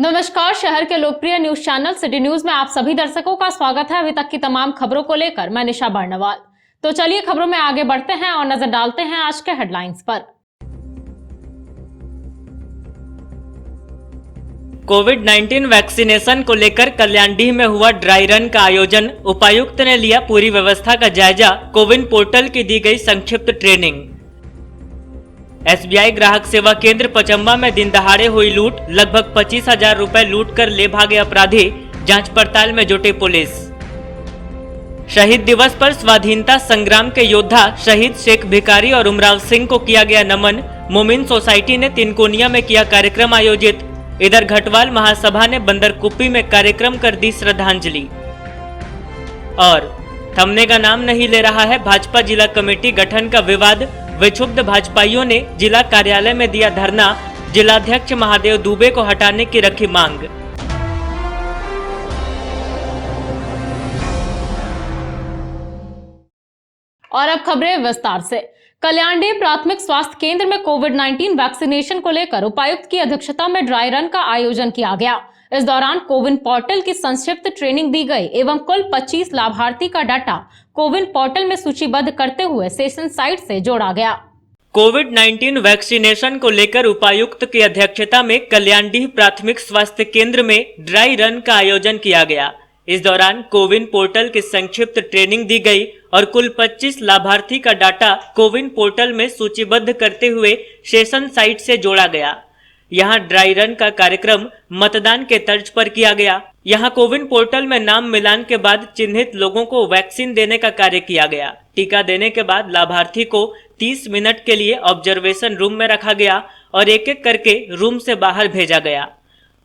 नमस्कार। शहर के लोकप्रिय न्यूज चैनल सिटी न्यूज में आप सभी दर्शकों का स्वागत है। अभी तक की तमाम खबरों को लेकर मैं निशा बर्नवाल। तो चलिए खबरों में आगे बढ़ते हैं और नजर डालते हैं आज के हेडलाइंस पर। कोविड-19 वैक्सीनेशन को लेकर कल्याणडीह में हुआ ड्राई रन का आयोजन। उपायुक्त ने लिया पूरी व्यवस्था का जायजा। कोविन पोर्टल की दी गई संक्षिप्त ट्रेनिंग। एसबीआई ग्राहक सेवा केंद्र पचम्बा में दिन दहाड़े हुई लूट। लगभग 25,000 रुपए लूट कर ले भागे अपराधी। जांच पड़ताल में जुटी पुलिस। शहीद दिवस पर स्वाधीनता संग्राम के योद्धा शहीद शेख भिकारी और उमराव सिंह को किया गया नमन। मोमिन सोसाइटी ने तिनकोनिया में किया कार्यक्रम आयोजित। इधर घटवाल महासभा ने बंदरकुप्पी में कार्यक्रम कर दी श्रद्धांजलि। और थमने का नाम नहीं ले रहा है भाजपा जिला कमेटी गठन का विवाद। विक्षुब्ध भाजपाइयों ने जिला कार्यालय में दिया धरना। जिलाध्यक्ष महादेव दुबे को हटाने की रखी मांग। और अब खबरें विस्तार से। कल्याणडीह प्राथमिक स्वास्थ्य केंद्र में कोविड-19 वैक्सीनेशन को लेकर उपायुक्त की अध्यक्षता में ड्राई रन का आयोजन किया गया। इस दौरान कोविन पोर्टल की संक्षिप्त ट्रेनिंग दी गई एवं कुल 25 लाभार्थी का डाटा कोविन पोर्टल में सूचीबद्ध करते हुए सेशन साइट से जोड़ा गया। कोविड-19 वैक्सीनेशन को लेकर उपायुक्त की अध्यक्षता में कल्याणडीह प्राथमिक स्वास्थ्य केंद्र में ड्राई रन का आयोजन किया गया। इस दौरान कोविन पोर्टल की संक्षिप्त ट्रेनिंग दी गई और कुल 25 लाभार्थी का डाटा कोविन पोर्टल में सूचीबद्ध करते हुए सेशन साइट से जोड़ा गया। यहाँ ड्राई रन का कार्यक्रम मतदान के तर्ज पर किया गया। यहाँ कोविन पोर्टल में नाम मिलान के बाद चिन्हित लोगों को वैक्सीन देने का कार्य किया गया। टीका देने के बाद लाभार्थी को 30 मिनट के लिए ऑब्जर्वेशन रूम में रखा गया और एक एक करके रूम से बाहर भेजा गया।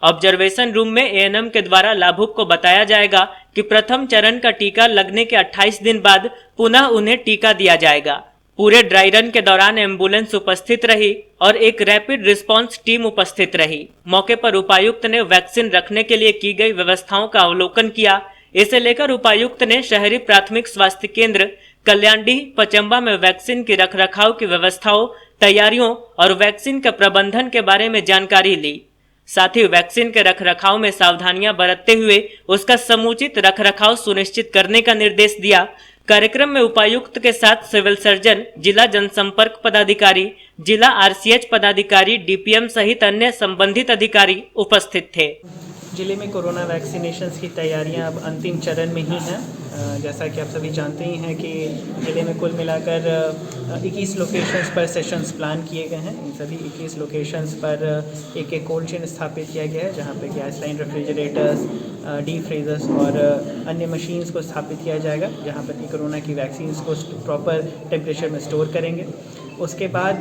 ऑब्जर्वेशन रूम में एएनएम के द्वारा लाभुक को बताया जाएगा कि प्रथम चरण का टीका लगने के 28 दिन बाद पुनः उन्हें टीका दिया जाएगा। पूरे ड्राई रन के दौरान एम्बुलेंस उपस्थित रही और एक रैपिड रिस्पांस टीम उपस्थित रही। मौके पर उपायुक्त ने वैक्सीन रखने के लिए की गई व्यवस्थाओं का अवलोकन किया। इसे लेकर उपायुक्त ने शहरी प्राथमिक स्वास्थ्य केंद्र कल्याणडीह पचम्बा में वैक्सीन की रखरखाव की व्यवस्थाओं, तैयारियों और वैक्सीन के प्रबंधन के बारे में जानकारी ली। साथ ही वैक्सीन के रखरखाव में सावधानियां बरतते हुए उसका समुचित रखरखाव सुनिश्चित करने का निर्देश दिया। कार्यक्रम में उपायुक्त के साथ सिविल सर्जन, जिला जनसंपर्क पदाधिकारी, जिला आरसीएच पदाधिकारी, डीपीएम सहित अन्य संबंधित अधिकारी उपस्थित थे। जिले में कोरोना वैक्सीनेशन की तैयारियां अब अंतिम चरण में ही हैं। जैसा कि आप सभी जानते ही हैं कि जिले में कुल मिलाकर 21 लोकेशंस पर सेशंस प्लान किए गए हैं। इन सभी 21 लोकेशंस पर एक कोल्ड चेन स्थापित किया गया है, जहां पे gas line, refrigerators, deep freezers और अन्य मशीन्स को स्थापित किया जाएगा, जहां पर कि कोरोना की वैक्सीन्स को प्रॉपर टेम्परेचर में स्टोर करेंगे। उसके बाद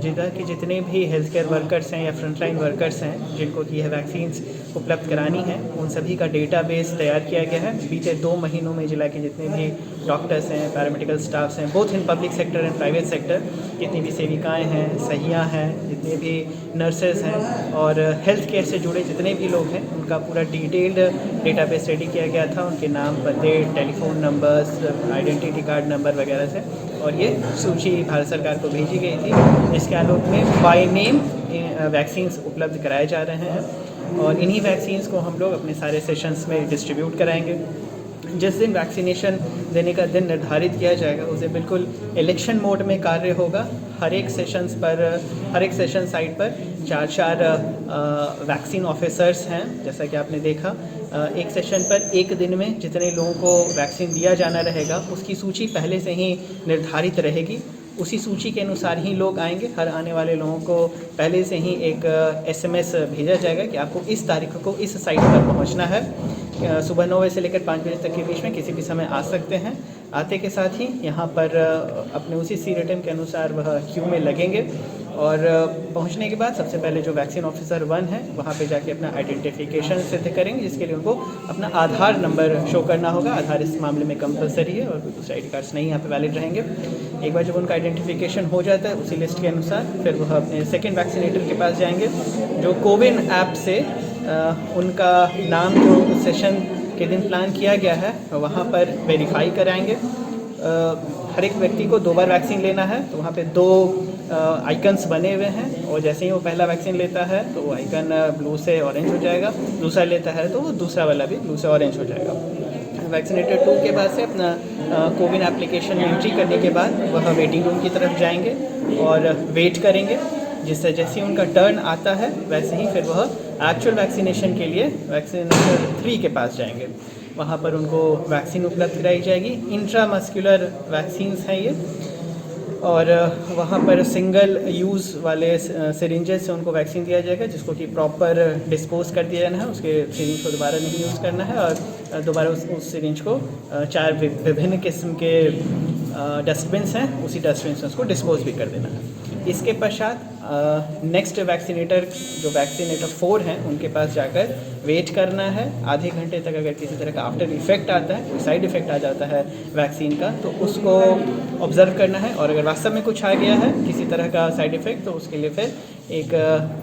जिला के जितने भी हेल्थ केयर वर्कर्स हैं या फ्रंटलाइन वर्कर्स हैं जिनको कि यह वैक्सीन्स उपलब्ध करानी है, उन सभी का डेटाबेस तैयार किया गया है। बीते 2 महीनों में जिला के जितने भी डॉक्टर्स हैं, पैरामेडिकल स्टाफ्स हैं, both in public sector and private sector, जितनी भी सेविकाएं हैं, सहिया हैं, जितने भी नर्सेज हैं और हेल्थ केयर से जुड़े जितने भी लोग हैं, उनका पूरा डिटेल्ड डेटाबेस रेडी किया गया था। उनके नाम, पते, telephone numbers, identity card number वगैरह से, और ये सूची भारत सरकार को भेजी गई थी। इसके आलोक में बाय नेम वैक्सीन्स उपलब्ध कराए जा रहे हैं और इन्हीं वैक्सीन्स को हम लोग अपने सारे सेशंस में डिस्ट्रीब्यूट कराएंगे। जिस दिन वैक्सीनेशन देने का दिन निर्धारित किया जाएगा उस दिन बिल्कुल इलेक्शन मोड में कार्य होगा। हर एक सेशन साइट पर 4 वैक्सीन ऑफिसर्स हैं। जैसा कि आपने देखा, एक सेशन पर एक दिन में जितने लोगों को वैक्सीन दिया जाना रहेगा उसकी सूची पहले से ही निर्धारित रहेगी। उसी सूची के अनुसार ही लोग आएंगे। हर आने वाले लोगों को पहले से ही एक SMS भेजा जाएगा कि आपको इस तारीख को इस साइट पर पहुंचना है। सुबह 9 बजे से लेकर 5 बजे तक के बीच में किसी भी समय आ सकते हैं। आते के साथ ही यहाँ पर अपने उसी सीरियम के अनुसार वह क्यू में लगेंगे और पहुँचने के बाद सबसे पहले जो वैक्सीन ऑफिसर 1 है वहाँ पे जाके अपना आइडेंटिफिकेशन सिद्ध करेंगे, जिसके लिए उनको अपना आधार नंबर शो करना होगा। आधार इस मामले में कंपलसरी है और दूसरे ID कार्ड्स नहीं यहाँ पे वैलिड रहेंगे। एक बार जब उनका आइडेंटिफिकेशन हो जाता है उसी लिस्ट के अनुसार फिर वह अपने सेकेंड वैक्सीनेटर के पास जाएंगे, जो कोविन ऐप से उनका नाम जो सेशन के दिन प्लान किया गया है वहाँ पर वेरीफाई कराएंगे। हर एक व्यक्ति को 2 बार वैक्सीन लेना है। तो वहाँ पे 2 आइकन्स बने हुए हैं और जैसे ही वो पहला वैक्सीन लेता है तो वो आइकन ब्लू से ऑरेंज हो जाएगा, दूसरा लेता है तो वो दूसरा वाला भी ब्लू से ऑरेंज हो जाएगा। वैक्सीनेटर 2 के बाद से अपना कोविन एप्लीकेशन में एंट्री करने के बाद वह वेटिंग रूम की तरफ जाएंगे और वेट करेंगे। जिससे जैसे ही उनका टर्न आता है वैसे ही फिर वह एक्चुअल वैक्सीनेशन के लिए वैक्सीनेटर 3 के पास जाएंगे। वहाँ पर उनको वैक्सीन उपलब्ध कराई जाएगी। इंट्रामस्कुलर वैक्सीन्स हैं ये, और वहाँ पर सिंगल यूज़ वाले सिरिंजेस से उनको वैक्सीन दिया जाएगा, जिसको कि प्रॉपर डिस्पोज कर दिया जाना है। उसके सिरिंज को दोबारा नहीं यूज़ करना है और दोबारा उस सिरिंज को 4 विभिन्न किस्म के डस्टबिन्स हैं, उसी डस्टबिन से उसको डिस्पोज भी कर देना है। इसके पश्चात नेक्स्ट वैक्सीनेटर जो वैक्सीनेटर 4 हैं उनके पास जाकर वेट करना है। आधे घंटे तक अगर किसी तरह का आफ्टर इफेक्ट आता है, कोई साइड इफेक्ट आ जाता है वैक्सीन का, तो उसको ऑब्ज़र्व करना है। और अगर वास्तव में कुछ आ गया है किसी तरह का साइड इफ़ेक्ट, तो उसके लिए फिर एक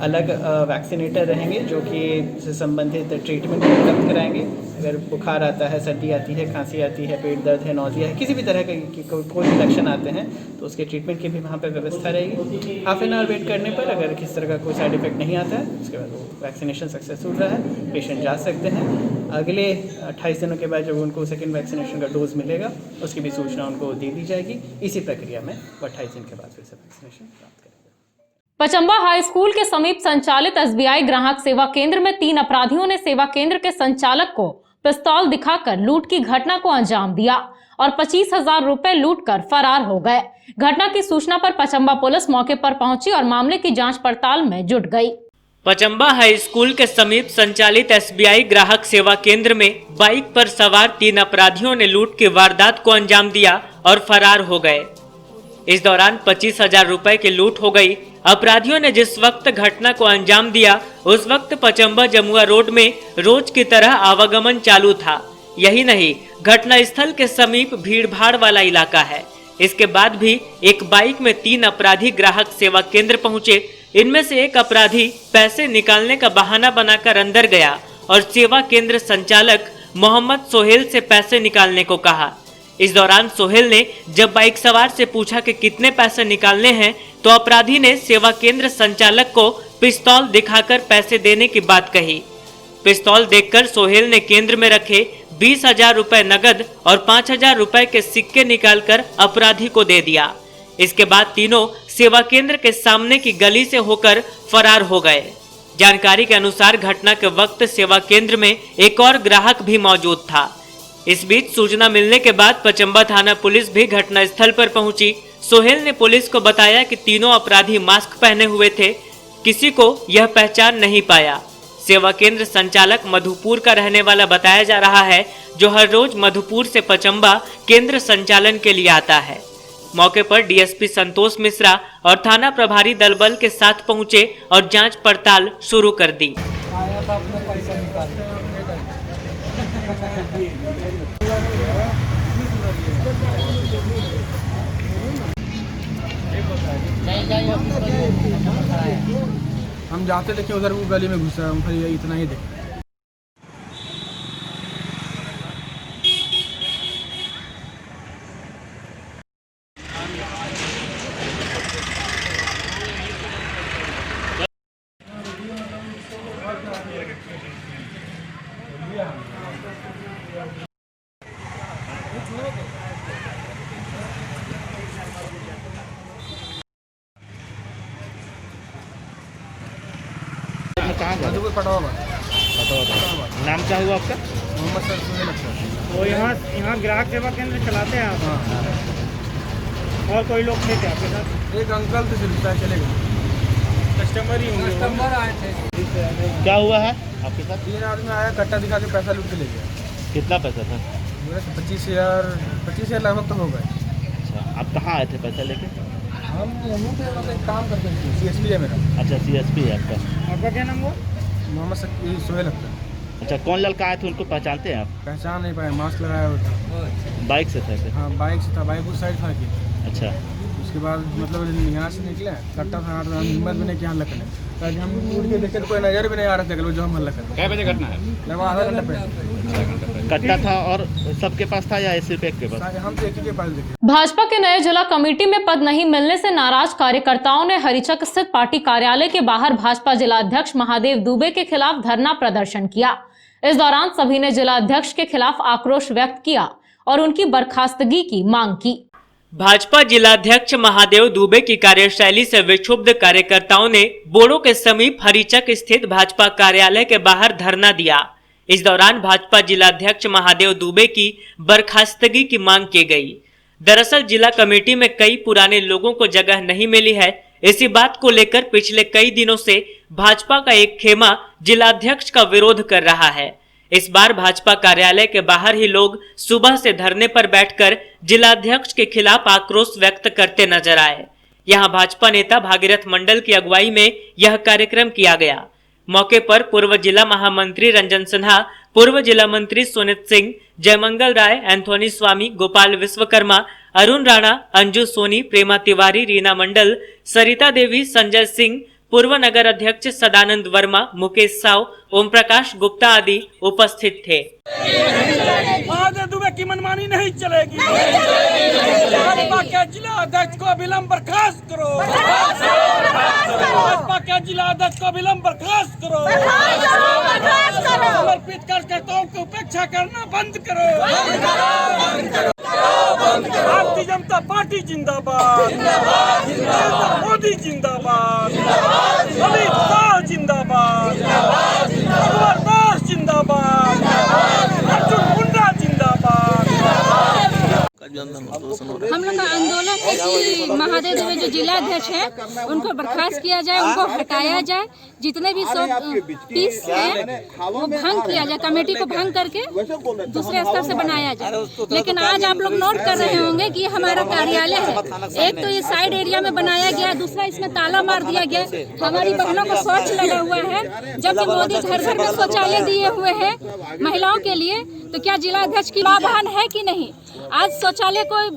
अलग वैक्सीनेटर रहेंगे जो कि इससे संबंधित ट्रीटमेंट उपलब्ध कराएंगे। अगर बुखार आता है, सर्दी आती है, खांसी आती है, पेट दर्द है, नौजिया है, किसी भी तरह के कोई भी लक्षण आते हैं तो उसके ट्रीटमेंट की भी वहाँ पर व्यवस्था रहेगी। हाफ एन आवर वेट करने पर अगर किसी तरह का कोई साइड इफेक्ट नहीं आता है उसके बाद वो वैक्सीनेशन सक्सेसफुल रहा है, पेशेंट जा सकते हैं। अगले 28 दिनों के बाद जब उनको सेकेंड वैक्सीनेशन का डोज मिलेगा उसकी भी सूचना उनको दे दी जाएगी। इसी प्रक्रिया में 28 दिन के बाद फिर से वैक्सीनेशन प्राप्त करेंगे। पचंबा हाई स्कूल के समीप संचालित एसबीआई ग्राहक सेवा केंद्र में 3 अपराधियों ने सेवा केंद्र के संचालक को पिस्तौल दिखाकर लूट की घटना को अंजाम दिया और 25,000 रुपए लूटकर फरार हो गए। घटना की सूचना पर पचंबा पुलिस मौके पर पहुंची और मामले की जांच पड़ताल में जुट गई। पचंबा हाई स्कूल के समीप संचालित एसबीआई ग्राहक सेवा केंद्र में बाइक पर सवार 3 अपराधियों ने लूट की वारदात को अंजाम दिया और फरार हो गए। इस दौरान 25,000 रुपए की लूट हो गई। अपराधियों ने जिस वक्त घटना को अंजाम दिया उस वक्त पचंबा जमुआ रोड में रोज की तरह आवागमन चालू था। यही नहीं, घटना स्थल के समीप भीड़भाड़ वाला इलाका है। इसके बाद भी एक बाइक में 3 अपराधी ग्राहक सेवा केंद्र पहुंचे। इनमें से एक अपराधी पैसे निकालने का बहाना बनाकर अंदर गया और सेवा केंद्र संचालक मोहम्मद सोहेल से पैसे निकालने को कहा। इस दौरान सोहेल ने जब बाइक सवार से पूछा कि कितने पैसे निकालने हैं, तो अपराधी ने सेवा केंद्र संचालक को पिस्तौल दिखाकर पैसे देने की बात कही। पिस्तौल देखकर सोहेल ने केंद्र में रखे 20,000 रुपए नगद और 5,000 रुपए के सिक्के निकालकर अपराधी को दे दिया। इसके बाद तीनों सेवा केंद्र के सामने की गली से होकर फरार हो गए। जानकारी के अनुसार घटना के वक्त सेवा केंद्र में एक और ग्राहक भी मौजूद था। इस बीच सूचना मिलने के बाद पचंबा थाना पुलिस भी घटना स्थल पर पहुंची। सोहेल ने पुलिस को बताया कि तीनों अपराधी मास्क पहने हुए थे। किसी को यह पहचान नहीं पाया। सेवा केंद्र संचालक मधुपुर का रहने वाला बताया जा रहा है, जो हर रोज मधुपुर से पचंबा केंद्र संचालन के लिए आता है। मौके पर डीएसपी संतोष मिश्रा और थाना प्रभारी दलबल के साथ पहुंचे और जांच पड़ताल शुरू कर दी। हम जाते देखे उधर वो गली में घुसा, हम फिर इतना ही देखे। कहाँ घर? मधुपुर पटवा। नाम क्या हुआ आपका? मोहम्मद सर सोहेल अख्तर। तो यहाँ ग्राहक सेवा केंद्र चलाते हैं आप? हाँ। और कोई लोग थे क्या आपके साथ? एक अंकल थे, सिर्फ चले गए। कस्टमर ही होंगे। कस्टमर आए थे। क्या हुआ है आपके साथ? 3 आदमी आया, कट्टा दिखा के पैसा लूट के ले गया। कितना पैसा था? 25,000 लगभग तो हो गए। अच्छा, आप कहाँ आए थे पैसा लेके? हम यहीं पे मतलब काम करते हैं, CSP है मेरा। अच्छा, CSP है आपका। आपका क्या नाम हुआ? मोहम्मद सोहेल अख्तर। अच्छा, कौन लड़का आए थे, उनको पहचानते हैं आप? पहचान नहीं पाए, मास्क लगाया हुआ था। बाइक से थे? हाँ, बाइक से था, बाइक उस साइड था कि। अच्छा, उसके बाद मतलब यहाँ से निकले, कट्टा था, हम हिम्मत भी नहीं किया हल्ला करने। ताकि हम उठ के देखे तो कोई नज़र भी नहीं आ रहा था जो हम हल्ला करें। क्या बजे घटना है? लगभग आधा घंटा पहले। कट्टा था और सबके पास था या सिर्फ एक के पास? हम तो एक ही के पास देखे। भाजपा के नए जिला कमेटी में पद नहीं मिलने से नाराज कार्यकर्ताओं ने हरिचक स्थित पार्टी कार्यालय के बाहर भाजपा जिला अध्यक्ष महादेव दुबे के खिलाफ धरना प्रदर्शन किया। इस दौरान सभी ने जिला अध्यक्ष के खिलाफ आक्रोश व्यक्त किया और उनकी बर्खास्तगी की मांग की। भाजपा जिलाध्यक्ष महादेव दुबे की कार्यशैली से विक्षुब्ध कार्यकर्ताओं ने बोड़ो के समीप हरिचक स्थित भाजपा कार्यालय के बाहर धरना दिया। इस दौरान भाजपा जिलाध्यक्ष महादेव दुबे की बर्खास्तगी की मांग की गई। दरअसल जिला कमेटी में कई पुराने लोगों को जगह नहीं मिली है। इसी बात को लेकर पिछले कई दिनों से भाजपा का एक खेमा जिलाध्यक्ष का विरोध कर रहा है। इस बार भाजपा कार्यालय के बाहर ही लोग सुबह से धरने पर बैठकर जिलाध्यक्ष के खिलाफ आक्रोश व्यक्त करते नजर आए। यहां भाजपा नेता भागीरथ मंडल की अगुवाई में यह कार्यक्रम किया गया। मौके पर पूर्व जिला महामंत्री रंजन सिन्हा, पूर्व जिला मंत्री सुनीत सिंह, जयमंगल राय, एंथोनी स्वामी, गोपाल विश्वकर्मा, अरुण राणा, अंजू सोनी, प्रेमा तिवारी, रीना मंडल, सरिता देवी, संजय सिंह, पूर्व नगर अध्यक्ष सदानंद वर्मा, मुकेश साव, ओम प्रकाश गुप्ता आदि उपस्थित थे। महादेव दुबे की मनमानी नहीं चलेगी। भाजपा के जिला अध्यक्ष को विलंब बर्खास्त करो। भाजपा के जिला अध्यक्ष को विलंब बर्खास्त करो। समर्पित कार्यकर्ताओं की उपेक्षा करना बंद करो। भारतीय जनता पार्टी जिंदाबाद, मोदी जिंदाबाद, अमित शाह जिंदाबाद, भगवान दास जिंदाबाद, अर्जुन मुंडा जिंदाबाद। हम लोग का आंदोलन है कि महादेव दुबे जो जिला अध्यक्ष है उनको बर्खास्त किया जाए, उनको हटाया जाए। जितने भी 130 है वो भंग किया जाए, कमेटी को भंग करके दूसरे स्तर से बनाया जाए। लेकिन आज आप लोग नोट कर रहे होंगे कि ये हमारा कार्यालय है। एक तो ये साइड एरिया में बनाया गया, दूसरा इसमें ताला मार दिया गया। हमारी बहनों को शौच लगा हुआ है, जबकि मोदी घर घर में शौचालय दिए हुए हैं महिलाओं के लिए। तो क्या जिला अध्यक्ष की लाभवान है कि नहीं? आज शौचालय को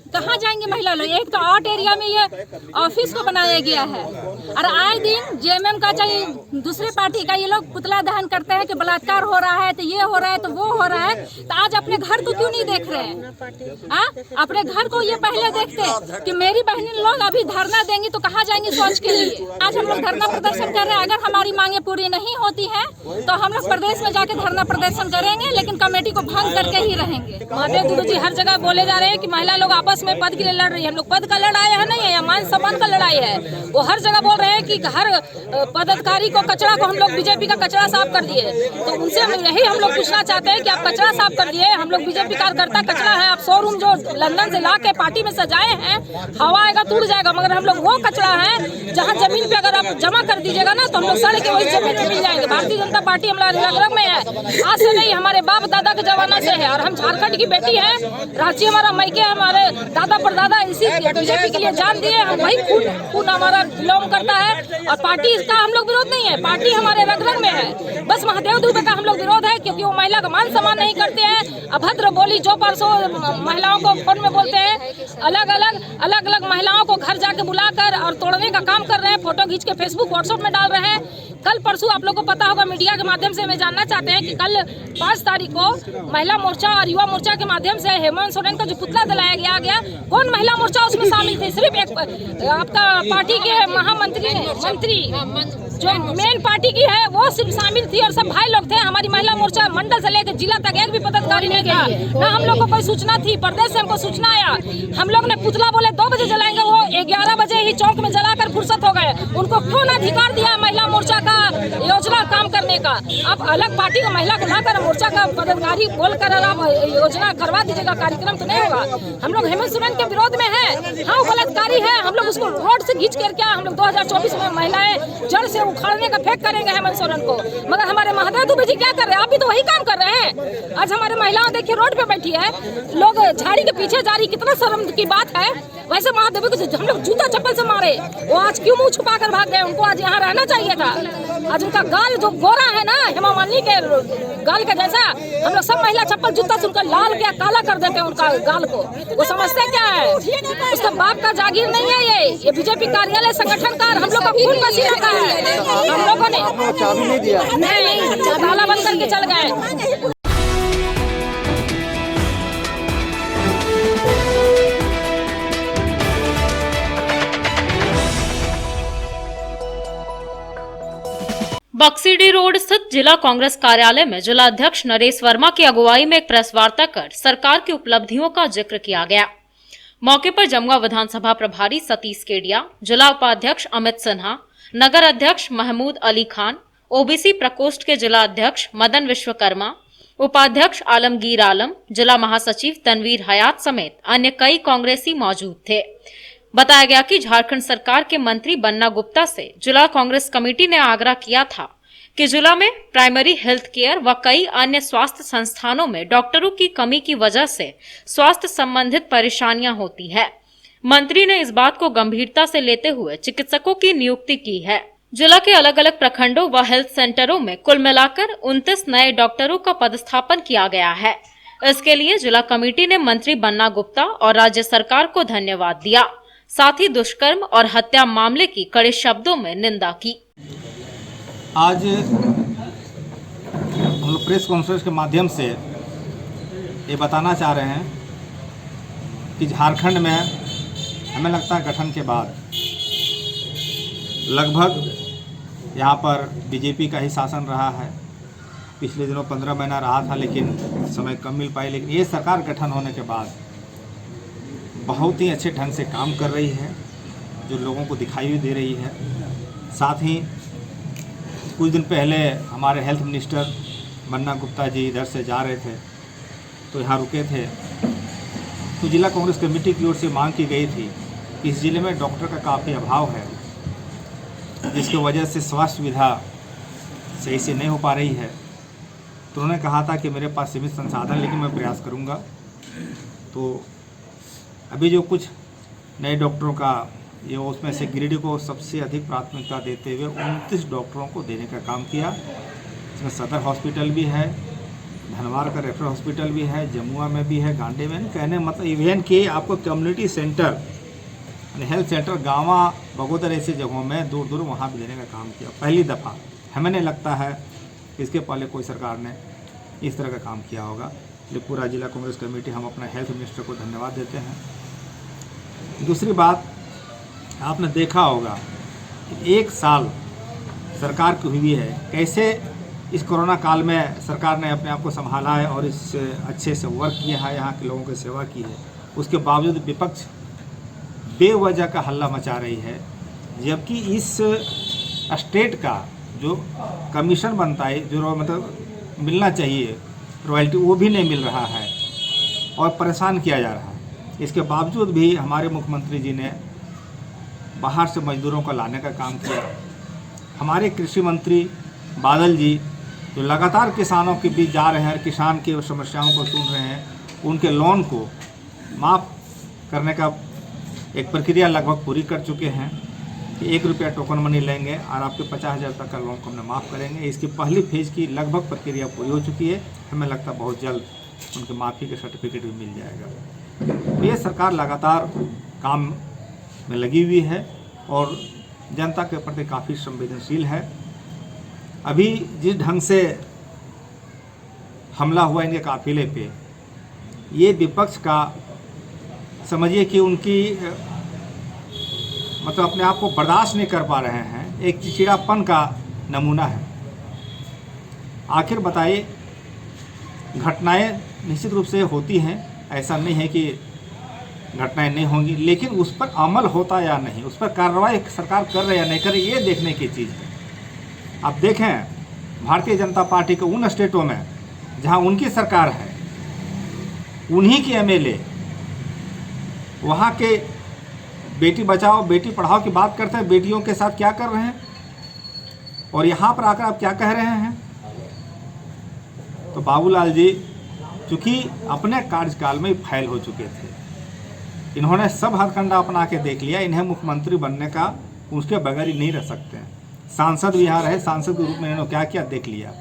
कहाँ जाएंगे महिला लोग? एक तो आउट एरिया में ये ऑफिस को बनाया गया है और आए दिन जेएमएम का चाहे दूसरे पार्टी का ये लोग पुतला दहन करते हैं कि बलात्कार हो रहा है, तो ये हो रहा है, तो वो हो रहा है। तो आज अपने घर को क्यों नहीं देख रहे हैं? अपने घर को ये पहले देखते कि मेरी बहनी लोग अभी धरना देंगी तो कहाँ जाएंगी शौच के लिए। आज हम लोग धरना प्रदर्शन कर रहे हैं। अगर हमारी मांगे पूरी नहीं होती है तो हम लोग प्रदेश में जाके धरना प्रदर्शन करेंगे, लेकिन कमेटी को भंग करके ही रहेंगे। महादेव दुबे जी हर जगह बोले जा रहे हैं कि महिला लोग आपस में पद के लिए लड़ रही है। हम लोग पद का लड़ाई है नहीं है, या मान सम्मान का लड़ाई है। वो हर जगह बोल रहे हैं कि हर पदाधिकारी को कचरा को हम लोग बीजेपी का कचरा साफ कर दिए। तो उनसे यही हम लोग पूछना चाहते हैं कि आप कचरा साफ कर दिए, हम लोग बीजेपी कार्यकर्ता कचरा है। आप शोरूम जो लंदन से ला के पार्टी में सजाए हैं, हवा आएगा टूट जाएगा, मगर हम लोग वो कचरा है जहाँ जमीन पे अगर आप जमा कर दीजिएगा ना तो हम लोग सड़ के वही जमीन में मिल जाएंगे। भारतीय जनता पार्टी हमारा रग में है, आज से नहीं, हमारे बाप दादा के जमाना से है। और हम झारखंड की बेटी है, रांची हमारा मायके, हमारे दादा परदादा इसी बीजेपी के लिए जान दिए। हम वही खून हमारा बिलोंग करता है और पार्टी इसका हम लोग विरोध नहीं है, पार्टी हमारे रग में है। बस महादेव दुबे का हम लोग विरोध है क्योंकि वो महिला का मान सम्मान नहीं करते हैं। अभद्र बोली जो परसों महिलाओं को फोन में बोलते हैं, अलग अलग महिलाओं को घर जाके बुलाकर और तोड़ने का काम कर रहे हैं। फोटो खींच के फेसबुक व्हाट्सएप में डाल रहे हैं। कल परसों आप लोग को पता होगा, मीडिया के माध्यम से हमें जानना चाहते हैं कि कल 5 तारीख को महिला मोर्चा और युवा मोर्चा के माध्यम से हेमंत सोरेन का जो पुतला जलाया गया, कौन महिला मोर्चा उसमें शामिल थे? सिर्फ एक आपका पार्टी के मंत्री जो मेन पार्टी की है वो सिर्फ शामिल थी और सब भाई लोग थे। हमारी महिला मोर्चा मंडल से लेकर जिला तक एक भी पदाधिकारी नहीं गया, ना हम लोग को कोई सूचना थी। प्रदेश से हमको सूचना आया, हम लोग ने पुतला बोले 2 बजे जलाएंगे, वो 11 बजे ही चौक में जलाकर फुर्सत हो गए। उनको कौन अधिकार दिया महिला मोर्चा का योजना काम करने का? आप अलग पार्टी का महिला को ना कर मोर्चा का पदाधिकारी बोलकर आप योजना करवा दीजिएगा, कार्यक्रम तो नहीं होगा। हम लोग हेमंत सोरेन के विरोध में है, हाँ बलात्कारी है, हम लोग उसको रोड से खींच कर क्या हम लोग 2024 में महिलाएं जड़ से उखाड़ने का फेंक करेंगे हेमंत सोरेन को। मगर हमारे महादेव दुबे जी क्या कर रहे हैं? आप भी तो वही काम कर रहे हैं। आज हमारे महिलाओं देखिए रोड पे बैठी है, लोग झाड़ी के पीछे जा रही, कितना शर्म की बात है। वैसे महादेव को हम लोग जूता चप्पल से मारे, वो आज क्यों मुंह छुपा कर भाग गए? उनको आज यहाँ रहना चाहिए था। आज उनका गाल जो गोरा है ना हेमा मालिनी के गाल का जैसा, हम लोग सब महिला चप्पल जूता से उनका लाल क्या काला कर देते हैं उनका गाल को। वो समझते क्या है? उसका बाप का जागीर नहीं है ये बीजेपी कार्यालय संगठन का हम लोग का खून पसीना का है। हम लोगों ने चाबी नहीं दिया, नहीं ताला बंद करके चल गए। बक्सीडी रोड स्थित जिला कांग्रेस कार्यालय में जिला अध्यक्ष नरेश वर्मा की अगुवाई में एक प्रेस वार्ता कर सरकार की उपलब्धियों का जिक्र किया गया। मौके पर जमुआ विधानसभा प्रभारी सतीश केडिया, जिला उपाध्यक्ष अमित सिन्हा, नगर अध्यक्ष महमूद अली खान, ओबीसी प्रकोष्ठ के जिला अध्यक्ष मदन विश्वकर्मा, उपाध्यक्ष आलमगीर आलम, जिला महासचिव तनवीर हयात समेत अन्य कई कांग्रेसी मौजूद थे। बताया गया कि झारखंड सरकार के मंत्री बन्ना गुप्ता से जिला कांग्रेस कमेटी ने आग्रह किया था कि जिला में प्राइमरी हेल्थ केयर व कई अन्य स्वास्थ्य संस्थानों में डॉक्टरों की कमी की वजह से स्वास्थ्य संबंधित परेशानियां होती है। मंत्री ने इस बात को गंभीरता से लेते हुए चिकित्सकों की नियुक्ति की है। जिला के अलग अलग प्रखंडों व हेल्थ सेंटरों में कुल मिलाकर 29 नए डॉक्टरों का पदस्थापन किया गया है। इसके लिए जिला कमेटी ने मंत्री बन्ना गुप्ता और राज्य सरकार को धन्यवाद दिया। साथ ही दुष्कर्म और हत्या मामले की कड़े शब्दों में निंदा की। आज हम लोग प्रेस कॉन्फ्रेंस के माध्यम से ये बताना चाह रहे हैं कि झारखंड में हमें लगता है गठन के बाद लगभग यहाँ पर बीजेपी का ही शासन रहा है। पिछले दिनों 15 महीना रहा था, लेकिन समय कम मिल पाई। लेकिन ये सरकार गठन होने के बाद बहुत ही अच्छे ढंग से काम कर रही है, जो लोगों को दिखाई भी दे रही है। साथ ही कुछ दिन पहले हमारे हेल्थ मिनिस्टर बन्ना गुप्ता जी इधर से जा रहे थे, तो यहाँ रुके थे। तो जिला कांग्रेस कमेटी की ओर से मांग की गई थी कि इस ज़िले में डॉक्टर का काफ़ी अभाव है, जिसकी वजह से स्वास्थ्य सुविधा सही से नहीं हो पा रही है। तो उन्होंने कहा था कि मेरे पास सीमित संसाधन, लेकिन मैं प्रयास करूँगा। तो अभी जो कुछ नए डॉक्टरों का ये, उसमें से गिरिडीह को सबसे अधिक प्राथमिकता देते हुए 29 डॉक्टरों को देने का काम किया। इसमें सदर हॉस्पिटल भी है, धनवार का रेफरल हॉस्पिटल भी है, जमुआ में भी है, गांडे में। कहने मतलब इवेंट कि आपको कम्युनिटी सेंटर, हेल्थ सेंटर, गाँवा बगोदर ऐसे जगहों में दूर दूर वहाँ भी देने का काम किया। पहली दफ़ा हमें नहीं लगता है कि इसके पहले कोई सरकार ने इस तरह का काम किया होगा। ये पूरा जिला कांग्रेस कमेटी हम अपना हेल्थ मिनिस्टर को धन्यवाद देते हैं। दूसरी बात, आपने देखा होगा कि 1 साल सरकार की हुई है, कैसे इस कोरोना काल में सरकार ने अपने आप को संभाला है और इस अच्छे से वर्क किया है, यहाँ के लोगों की सेवा की है। उसके बावजूद विपक्ष बेवजह का हल्ला मचा रही है, जबकि इस स्टेट का जो कमीशन बनता है, जो मतलब मिलना चाहिए रॉयल्टी, वो भी नहीं मिल रहा है और परेशान किया जा रहा है। इसके बावजूद भी हमारे मुख्यमंत्री जी ने बाहर से मजदूरों को लाने का काम किया। हमारे कृषि मंत्री बादल जी जो लगातार किसानों के बीच जा रहे हैं, किसान की समस्याओं को सुन रहे हैं, उनके लोन को माफ़ करने का एक प्रक्रिया लगभग पूरी कर चुके हैं कि 1 रुपया टोकन मनी लेंगे और आपके 50,000 तक का लोन को हमने माफ़ करेंगे। इसकी पहली फेज़ की लगभग प्रक्रिया पूरी हो चुकी है। हमें लगता है बहुत जल्द उनके माफ़ी के सर्टिफिकेट भी मिल जाएगा। ये सरकार लगातार काम में लगी हुई है और जनता के प्रति काफ़ी संवेदनशील है। अभी जिस ढंग से हमला हुआ इनके काफिले पे, ये विपक्ष का समझिए कि उनकी मतलब अपने आप को बर्दाश्त नहीं कर पा रहे हैं, एक चिड़चिड़ापन का नमूना है। आखिर बताइए, घटनाएं निश्चित रूप से होती हैं, ऐसा नहीं है कि घटनाएं नहीं होंगी, लेकिन उस पर अमल होता या नहीं, उस पर कार्रवाई सरकार कर रहे या नहीं कर रही, ये देखने की चीज़ है। आप देखें भारतीय जनता पार्टी के उन स्टेटों में जहां उनकी सरकार है, उन्हीं के एमएलए वहां के बेटी बचाओ बेटी पढ़ाओ की बात करते हैं, बेटियों के साथ क्या कर रहे हैं, और यहाँ पर आकर आप क्या कह रहे हैं। तो बाबूलाल जी चूँकि अपने कार्यकाल में फैल हो चुके थे, इन्होंने सब हथकंडा अपना के देख लिया। इन्हें मुख्यमंत्री बनने का उसके बगैर ही नहीं रह सकते हैं। सांसद भी यहाँ रहे, सांसद के रूप में इन्होंने क्या क्या देख लिया।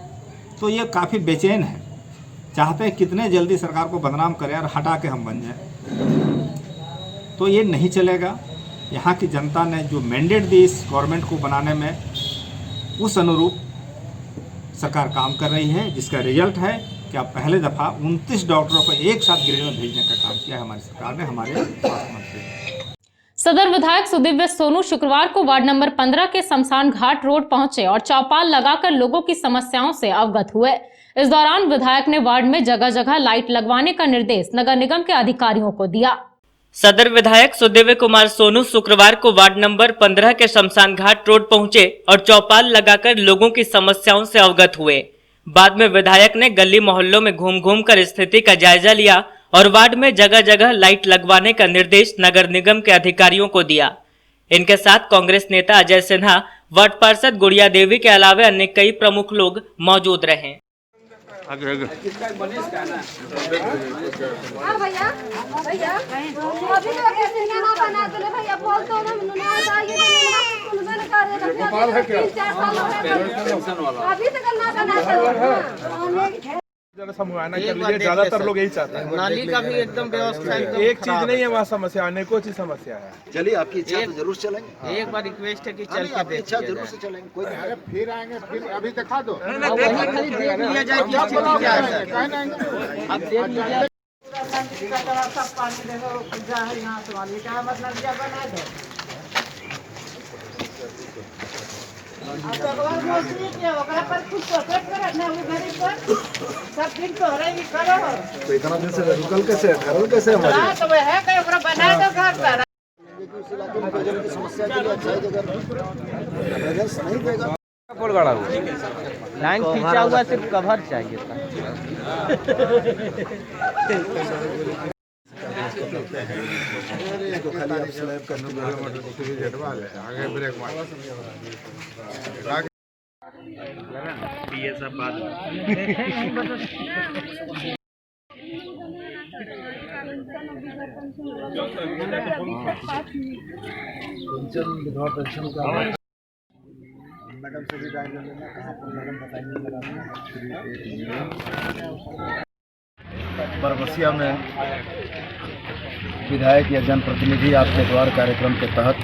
तो ये काफ़ी बेचैन है, चाहते हैं कितने जल्दी सरकार को बदनाम करें और हटा के हम बन जाएं। तो ये नहीं चलेगा। यहाँ की जनता ने जो मैंडेट दी इस गवर्नमेंट को बनाने में, उस अनुरूप सरकार काम कर रही है, जिसका रिजल्ट है कि अब पहले दफ़ा 29 डॉक्टरों को एक साथ गिरिडीह में भेजने का काम किया है हमारी सरकार ने, हमारे स्वास्थ्य मंत्री ने। सदर विधायक सुदिव्य सोनू शुक्रवार को वार्ड नंबर 15 के शमशान घाट रोड पहुंचे और चौपाल लगाकर लोगों की समस्याओं से अवगत हुए। इस दौरान विधायक ने वार्ड में जगह जगह लाइट लगवाने का निर्देश नगर निगम के अधिकारियों को दिया। सदर विधायक सुदिव्य कुमार सोनू शुक्रवार को वार्ड नंबर 15 के शमशान घाट रोड पहुंचे और चौपाल लगाकर लोगों की समस्याओं से अवगत हुए। बाद में विधायक ने गली मोहल्लों में घूम घूम कर स्थिति का जायजा लिया और वार्ड में जगह जगह लाइट लगवाने का निर्देश नगर निगम के अधिकारियों को दिया। इनके साथ कांग्रेस नेता अजय सिन्हा, वार्ड पार्षद गुड़िया देवी के अलावे अन्य कई प्रमुख लोग मौजूद रहे। भैया भैया अभी तो कैसे गाना बना दे भैया बोल तो ना गोपाल है क्या अभी तक ना बना जरा मुआयना कर लीजिए, ज्यादातर लोग यही चाहते हैं। नाली का भी एकदम व्यवस्था एक चीज नहीं है वहाँ समस्या, अनेकों चीज समस्या है। चलिए आपकी इच्छा तो जरूर चलेंगे, एक बार रिक्वेस्ट है कि चल के देख इच्छा जरूर से चलेंगे। कोई फिर आएंगे, फिर अभी दिखा दो, देख लिया जाए कि स्थिति क्या है। अब देख लीजिए तो इतना दिन से रुकल कैसे घरल कैसे हमारे की समस्या के लिए अच्छा जगह नहीं देगा। लाइन खींचा हुआ सिर्फ कवर चाहिए था। तो खाली आप स्लैब करने आगे ब्रेक मार ये सब बात विधवा पेंशन का मैडम से भी राय लेना, कहाँ पर मैडम बताइए। बरबसिया में विधायक या जनप्रतिनिधि आपके द्वार कार्यक्रम के तहत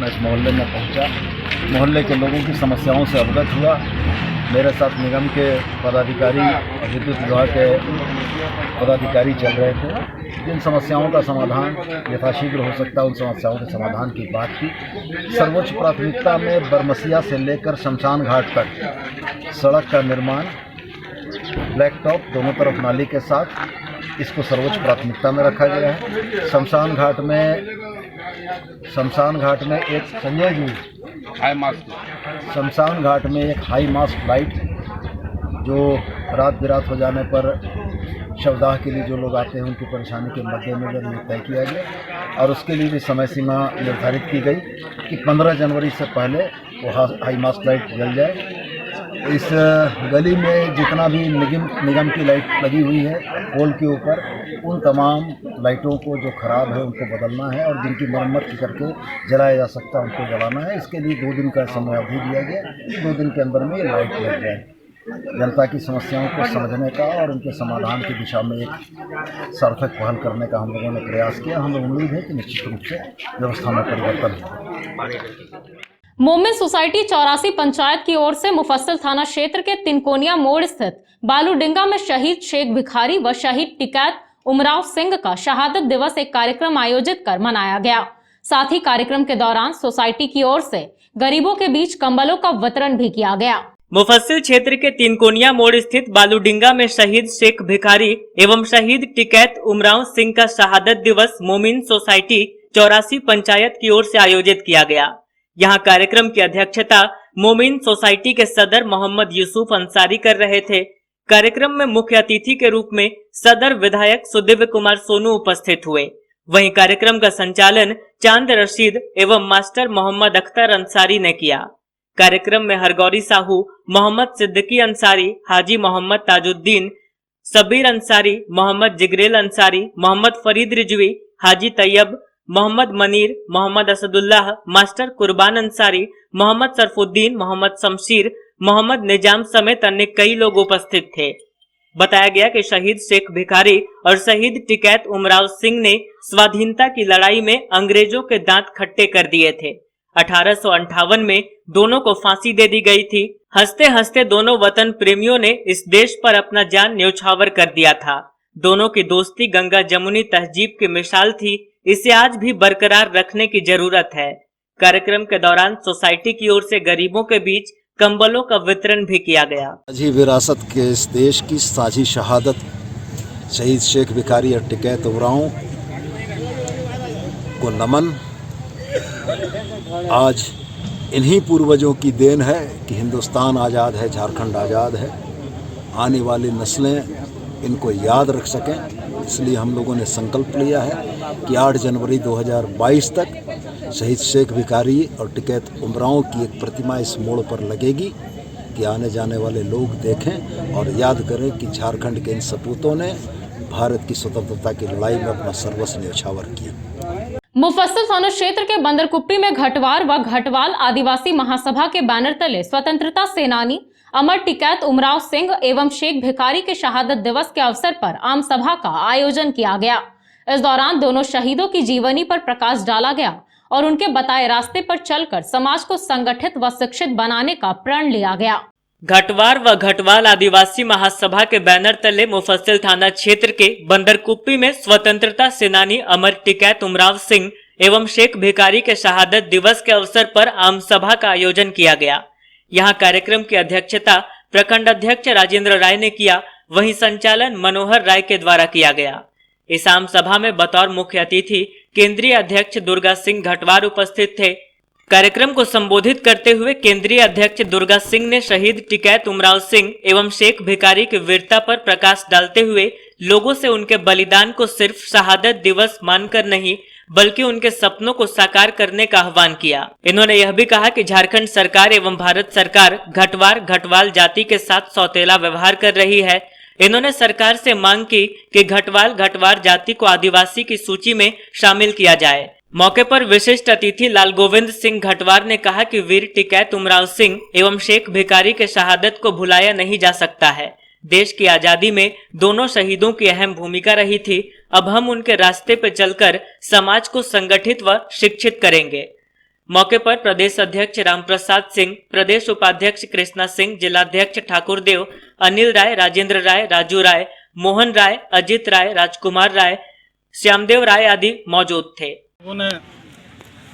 मैं इस मोहल्ले में पहुंचा, मोहल्ले के लोगों की समस्याओं से अवगत हुआ। मेरे साथ निगम के पदाधिकारी और विद्युत विभाग के पदाधिकारी चल रहे थे। जिन समस्याओं का समाधान यथाशीघ्र हो सकता है उन समस्याओं के समाधान की बात की। सर्वोच्च प्राथमिकता में बरमसिया से लेकर शमशान घाट तक सड़क का निर्माण, ब्लैक टॉप दोनों तरफ नाली के साथ, इसको सर्वोच्च प्राथमिकता में रखा गया है। शमशान घाट में एक संजय जी हाई मास्क, शमशान घाट में एक हाई मास्क लाइट जो रात बिरात हो जाने पर शवदाह के लिए जो लोग आते हैं उनकी परेशानी के मद्देनजर में तय किया गया और उसके लिए भी समय सीमा निर्धारित की गई कि 15 जनवरी से पहले वो हाई मास्क लाइट जल जाए। इस गली में जितना भी निगम की लाइट लगी हुई है पोल के ऊपर, उन तमाम लाइटों को जो ख़राब है उनको बदलना है और जिनकी मरम्मत करके जलाया जा सकता है उनको जलाना है। इसके लिए 2 दिन का समय अवधि दिया गया। 2 दिन के अंदर में ये लाइट लग जाए। जनता की समस्याओं को समझने का और उनके समाधान की दिशा में एक सार्थक पहल करने का हम लोगों ने प्रयास किया। हमें उम्मीद है कि निश्चित रूप से व्यवस्था में परिवर्तन होगा। मोमिन सोसाइटी 84 पंचायत की ओर से मुफस्सिल थाना क्षेत्र के तिनकोनिया मोड़ स्थित बालूडिंगा में शहीद शेख भिखारी व शहीद टिकैत उमराव सिंह का शहादत दिवस एक कार्यक्रम आयोजित कर मनाया गया। साथ ही कार्यक्रम के दौरान सोसाइटी की ओर से गरीबों के बीच कंबलों का वितरण भी किया गया। मुफस्सिल क्षेत्र के तिनकोनिया मोड़ स्थित बालूडिंगा में शहीद शेख भिखारी एवं शहीद टिकैत उमराव सिंह का शहादत दिवस मोमिन सोसाइटी 84 पंचायत की ओर से आयोजित किया गया। यहाँ कार्यक्रम की अध्यक्षता मोमिन सोसाइटी के सदर मोहम्मद यूसुफ अंसारी कर रहे थे। कार्यक्रम में मुख्य अतिथि के रूप में सदर विधायक सुदिव्य कुमार सोनू उपस्थित हुए। वहीं कार्यक्रम का संचालन चांद रशीद एवं मास्टर मोहम्मद अख्तर अंसारी ने किया। कार्यक्रम में हरगौरी साहू, मोहम्मद सिद्दीकी अंसारी, हाजी मोहम्मद ताजुद्दीन, सबीर अंसारी, मोहम्मद जिगरेल अंसारी, मोहम्मद फरीद रिजवी, हाजी तैयब, मोहम्मद मनीर, मोहम्मद असदुल्लाह, मास्टर कुर्बान अंसारी, मोहम्मद सरफुद्दीन, मोहम्मद शमशीर, मोहम्मद निजाम समेत अन्य कई लोग उपस्थित थे। बताया गया कि शहीद शेख भिखारी और शहीद टिकैत उमराव सिंह ने स्वाधीनता की लड़ाई में अंग्रेजों के दांत खट्टे कर दिए थे। 1858 में दोनों को फांसी दे दी गई थी। हंसते हंसते दोनों वतन प्रेमियों ने इस देश पर अपना जान न्यौछावर कर दिया था। दोनों की दोस्ती गंगा जमुनी तहजीब की मिसाल थी। इसे आज भी बरकरार रखने की जरूरत है। कार्यक्रम के दौरान सोसाइटी की ओर से गरीबों के बीच कंबलों का वितरण भी किया गया। साझी विरासत के इस देश की साझी शहादत शहीद शेख भिखारी और टिकैत उमराव को नमन। आज इन्हीं पूर्वजों की देन है कि हिंदुस्तान आज़ाद है, झारखंड आज़ाद है। आने वाली नस्लें इनको याद रख सकें, इसलिए हम लोगों ने संकल्प लिया है कि 8 जनवरी 2022 तक शहीद शेख भिखारी और टिकैत उमराव की एक प्रतिमा इस मोड़ पर लगेगी कि आने जाने वाले लोग देखें और याद करें कि झारखंड के इन सपूतों ने भारत की स्वतंत्रता की लड़ाई में अपना सर्वस्व न्यौछावर किया। मुफस्सिल थाना क्षेत्र के बंदरकुप्पी में घटवार व घटवाल आदिवासी महासभा के बैनर तले स्वतंत्रता सेनानी अमर टिकैत उमराव सिंह एवं शेख भिखारी के शहादत दिवस के अवसर पर आम सभा का आयोजन किया गया। इस दौरान दोनों शहीदों की जीवनी पर प्रकाश डाला गया और उनके बताए रास्ते पर चलकर समाज को संगठित व शिक्षित बनाने का प्रण लिया गया। घटवार व घटवाल आदिवासी महासभा के बैनर तले मुफस्सिल थाना क्षेत्र के बंदरकुप्पी में स्वतंत्रता सेनानी अमर टिकैत उमराव सिंह एवं शेख भिखारी के शहादत दिवस के अवसर पर आम सभा का आयोजन किया गया। यहाँ कार्यक्रम की अध्यक्षता प्रखंड अध्यक्ष राजेंद्र राय ने किया, वहीं संचालन मनोहर राय के द्वारा किया गया। इस आम सभा में बतौर मुख्य अतिथि केंद्रीय अध्यक्ष दुर्गा सिंह घटवार उपस्थित थे। कार्यक्रम को संबोधित करते हुए केंद्रीय अध्यक्ष दुर्गा सिंह ने शहीद टिकैत उमराव सिंह एवं शेख भिखारी की वीरता पर प्रकाश डालते हुए लोगों से उनके बलिदान को सिर्फ शहादत दिवस मानकर नहीं बल्कि उनके सपनों को साकार करने का आह्वान किया। इन्होंने यह भी कहा कि झारखंड सरकार एवं भारत सरकार घटवार घटवाल जाति के साथ सौतेला व्यवहार कर रही है। इन्होंने सरकार से मांग की कि घटवाल घटवार जाति को आदिवासी की सूची में शामिल किया जाए। मौके पर विशिष्ट अतिथि लाल गोविंद सिंह घटवार ने कहा कि वीर टिकैत उमराव सिंह एवं शेख भिखारी के शहादत को भुलाया नहीं जा सकता है। देश की आजादी में दोनों शहीदों की अहम भूमिका रही थी। अब हम उनके रास्ते पर चलकर समाज को संगठित व शिक्षित करेंगे। मौके पर प्रदेश अध्यक्ष रामप्रसाद सिंह, प्रदेश उपाध्यक्ष कृष्णा सिंह, जिलाध्यक्ष ठाकुर देव, अनिल राय, राजेंद्र राय, राजू राय, मोहन राय, अजित राय, राजकुमार राय, श्यामदेव राय आदि मौजूद थे। लोगों ने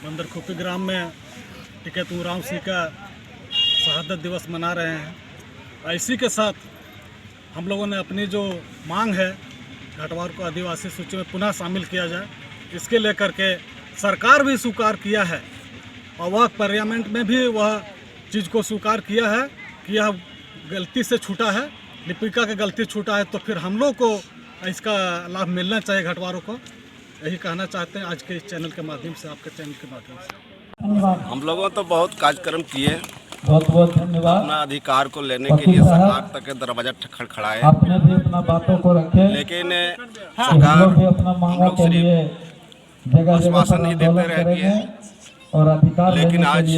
बंदरकुप्पी ग्राम में टिकैत उमराव सिंह का शहादत दिवस मना रहे हैं। इसी के साथ हम लोगों ने अपनी जो मांग है घटवार को आदिवासी सूची में पुनः शामिल किया जाए, इसके लेकर के सरकार भी स्वीकार किया है और वह पार्लियामेंट में भी वह चीज़ को स्वीकार किया है कि यह गलती से छूटा है, लिपिका की गलती छूटा है, तो फिर हम लोग को इसका लाभ मिलना चाहिए घटवारों को। यही कहना चाहते हैं आज के इस चैनल के माध्यम से, आपके चैनल के माध्यम से। हम लोगों तो बहुत कार्यक्रम किए, बहुत बहुत धन्यवाद। अपना अधिकार को लेने के लिए सरकार तक के दरवाजा खड़खड़ाए, आपने भी अपना बातों को रखे, लेकिन सरकार भी अपना मांगों के लिए जगह आश्वासन नहीं देते रहती है। और अधिकार लेकिन आज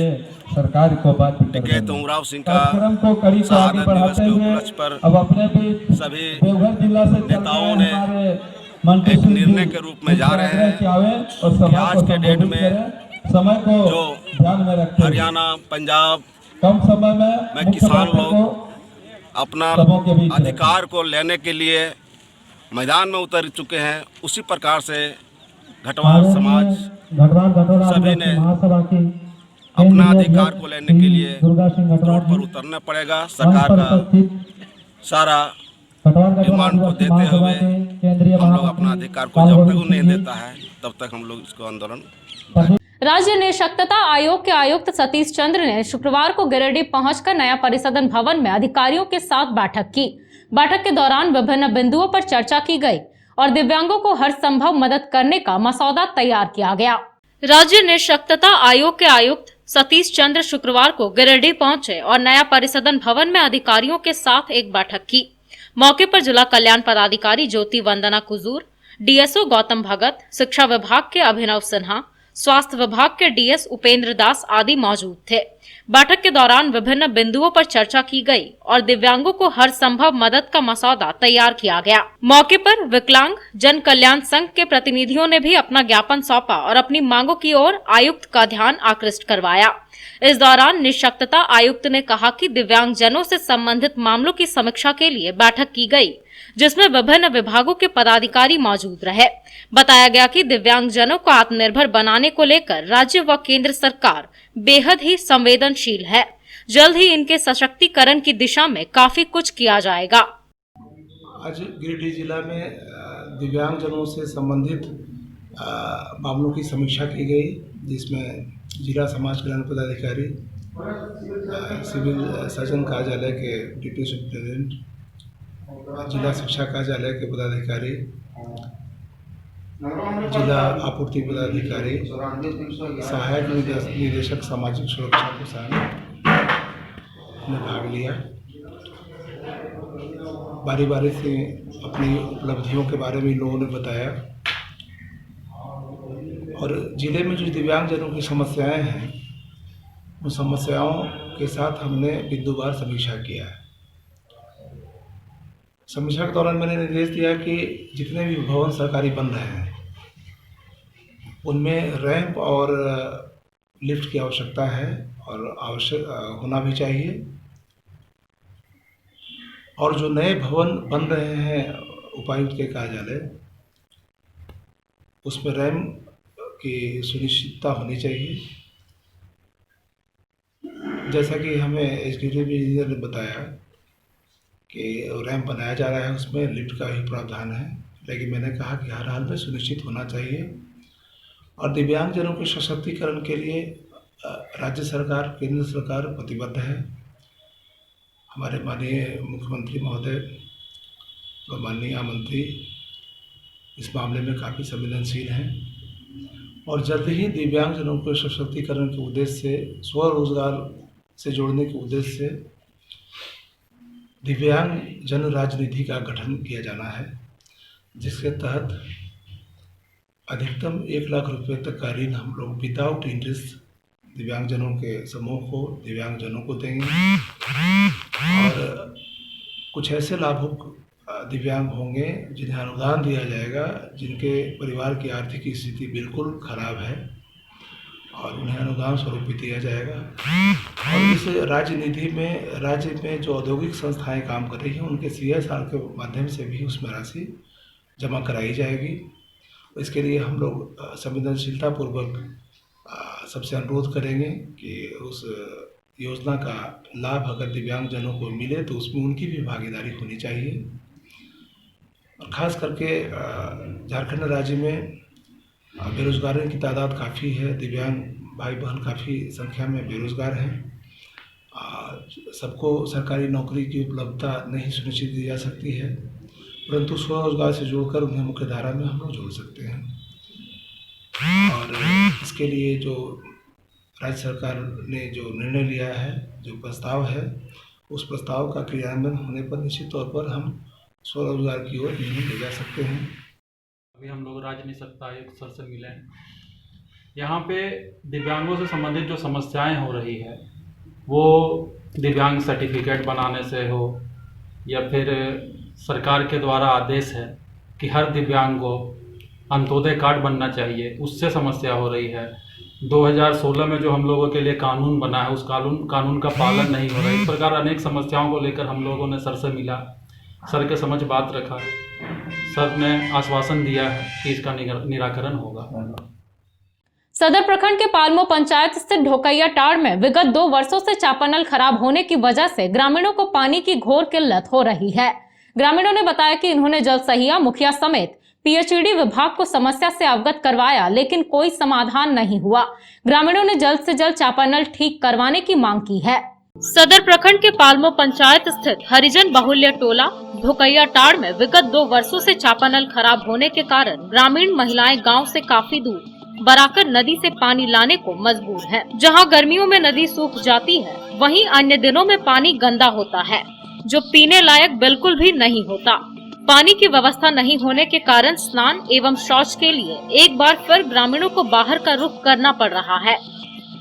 सरकार को बात टिकैत उमराव सिंह का को कड़ी से आगे शहादत दिवस बढ़ाते के हुए उपलक्ष्य पर अब अपने भी सभी देवघर जिला से नेताओं ने एक निर्णय के रूप में जा रहे हैं कि आज के डेट में समय को जो ध्यान में रखते हरियाणा, पंजाब कम समय में किसान लोग अपना अधिकार को लेने के लिए मैदान में उतर चुके हैं, उसी प्रकार से घटवाल समाज सभी ने अपना अधिकार को लेने के लिए रोड पर उतरना पड़ेगा। सरकार का सारा डिमांड को देते हुए हम लोग अपना अधिकार को जब तक नहीं देता है तब तक हम लोग इसको आंदोलन। राज्य निःशक्तता आयोग के आयुक्त सतीश चंद्र ने शुक्रवार को गिरिडीह पहुंचकर नया परिसदन भवन में अधिकारियों के साथ बैठक की। बैठक के दौरान विभिन्न बिंदुओं पर चर्चा की गई और दिव्यांगों को हर संभव मदद करने का मसौदा तैयार किया गया। राज्य निःशक्तता आयोग के आयुक्त सतीश चंद्र शुक्रवार को गिरिडीह पहुंचे और नया परिसदन भवन में अधिकारियों के साथ एक बैठक की। मौके पर जिला कल्याण पदाधिकारी ज्योति वंदना कुजूर, डीएसओ गौतम भगत, शिक्षा विभाग के अभिनव सिन्हा, स्वास्थ्य विभाग के डीएस उपेंद्र दास आदि मौजूद थे। बैठक के दौरान विभिन्न बिंदुओं पर चर्चा की गई और दिव्यांगों को हर संभव मदद का मसौदा तैयार किया गया। मौके पर विकलांग जन कल्याण संघ के प्रतिनिधियों ने भी अपना ज्ञापन सौंपा और अपनी मांगों की ओर आयुक्त का ध्यान आकृष्ट करवाया। इस दौरान निःशक्तता आयुक्त ने कहा कि दिव्यांग जनों से संबंधित मामलों की समीक्षा के लिए बैठक की गई, जिसमें विभिन्न विभागों के पदाधिकारी मौजूद रहे। बताया गया कि दिव्यांगजनों को आत्मनिर्भर बनाने को लेकर राज्य व केंद्र सरकार बेहद ही संवेदनशील है। जल्द ही इनके सशक्तिकरण की दिशा में काफी कुछ किया जाएगा। आज गिरिडीह जिला में दिव्यांगजनों से संबंधित मामलों की समीक्षा की गई, जिसमें जिला समाज कल्याण पदाधिकारी, सिविल सर्जन कार्यालय के डिप्टी सुप्रिंटेंडेंट, जिला शिक्षा कार्यालय के पदाधिकारी, जिला आपूर्ति पदाधिकारी, सहायक निदेशक सामाजिक सुरक्षा कोषांग ने भाग लिया। बारी बारी से अपनी उपलब्धियों के बारे में लोगों ने बताया और जिले में जो दिव्यांगजनों की समस्याएं हैं, उन समस्याओं के साथ हमने बिंदुवार समीक्षा किया है। समीक्षा के दौरान मैंने निर्देश दिया कि जितने भी भवन सरकारी बन रहे हैं उनमें रैंप और लिफ्ट की आवश्यकता है और आवश्यक होना भी चाहिए, और जो नए भवन बन रहे हैं उपायुक्त के कार्यालय, उसमें रैंप की सुनिश्चितता होनी चाहिए। जैसा कि हमें एग्जीक्यूटिव इंजीनियर ने बताया कि रैंप बनाया जा रहा है, उसमें लिफ्ट का ही प्रावधान है, लेकिन मैंने कहा कि हर हाल में सुनिश्चित होना चाहिए। और दिव्यांगजनों के सशक्तिकरण के लिए राज्य सरकार, केंद्र सरकार प्रतिबद्ध है। हमारे माननीय मुख्यमंत्री महोदय व माननीय मंत्री इस मामले में काफ़ी संवेदनशील हैं और जल्द ही दिव्यांगजनों को सशक्तिकरण के उद्देश्य से, स्वरोजगार से जोड़ने के उद्देश्य से दिव्यांग जन राजनिधि का गठन किया जाना है, जिसके तहत अधिकतम 1 लाख रुपए तक का ऋण हम लोग विदाउट इंटरेस्ट दिव्यांगजनों के समूह को, दिव्यांगजनों को देंगे और कुछ ऐसे लाभुक दिव्यांग होंगे जिन्हें अनुदान दिया जाएगा, जिनके परिवार की आर्थिक स्थिति बिल्कुल खराब है और उन्हें अनुदान स्वरूप भी दिया जाएगा। और इस राज्य में जो औद्योगिक संस्थाएं काम कर रही हैं उनके CSR के माध्यम से भी उसमें राशि जमा कराई जाएगी। इसके लिए हम लोग संवेदनशीलता पूर्वक सबसे अनुरोध करेंगे कि उस योजना का लाभ अगर दिव्यांगजनों को मिले तो उसमें उनकी भी भागीदारी होनी चाहिए। और ख़ास करके झारखंड राज्य में बेरोजगारों की तादाद काफ़ी है, दिव्यांग भाई बहन काफ़ी संख्या में बेरोजगार हैं। सबको सरकारी नौकरी की उपलब्धता नहीं सुनिश्चित की जा सकती है, परंतु स्वरोजगार से जोड़कर उन्हें मुख्य धारा में हम लोग जोड़ सकते हैं। और इसके लिए जो राज्य सरकार ने जो निर्णय लिया है, जो प्रस्ताव है, उस प्रस्ताव का क्रियान्वयन होने पर निश्चित तौर पर हम स्वरोजगार की ओर नहीं ले जा सकते हैं। अभी हम लोग राज्य निःशक्त आयुक्त सर से मिले हैं। यहाँ पे दिव्यांगों से संबंधित जो समस्याएं हो रही है, वो दिव्यांग सर्टिफिकेट बनाने से हो या फिर सरकार के द्वारा आदेश है कि हर दिव्यांग को अंत्योदय कार्ड बनना चाहिए, उससे समस्या हो रही है। 2016 में जो हम लोगों के लिए कानून बना है, उस कानून का पालन नहीं हो रहा है। इस प्रकार अनेक समस्याओं को लेकर हम लोगों ने सर से मिला, सर के समझ बात रखा। सर ने आश्वासन दिया है कि इसका निराकरण होगा। सदर प्रखंड के पालमो पंचायत स्थित ढोकैया टाड़ में विगत 2 वर्षों से चापानल खराब होने की वजह से ग्रामीणों को पानी की घोर किल्लत हो रही है। ग्रामीणों ने बताया कि इन्होंने जल सहिया, मुखिया समेत PHED विभाग को समस्या से अवगत करवाया, लेकिन कोई समाधान नहीं हुआ। ग्रामीणों ने जल्द से जल्द चापानल ठीक करवाने की मांग की है। सदर प्रखंड के पालमो पंचायत स्थित हरिजन बाहुल्य टोला ढोकैया टाड़ में विगत 2 वर्षों से चापानल खराब होने के कारण ग्रामीण महिलाएं गांव से काफी दूर बराकर नदी से पानी लाने को मजबूर हैं। जहां गर्मियों में नदी सूख जाती है, वहीं अन्य दिनों में पानी गंदा होता है, जो पीने लायक बिल्कुल भी नहीं होता। पानी की व्यवस्था नहीं होने के कारण स्नान एवं शौच के लिए एक बार फिर ग्रामीणों को बाहर का रुख करना पड़ रहा है।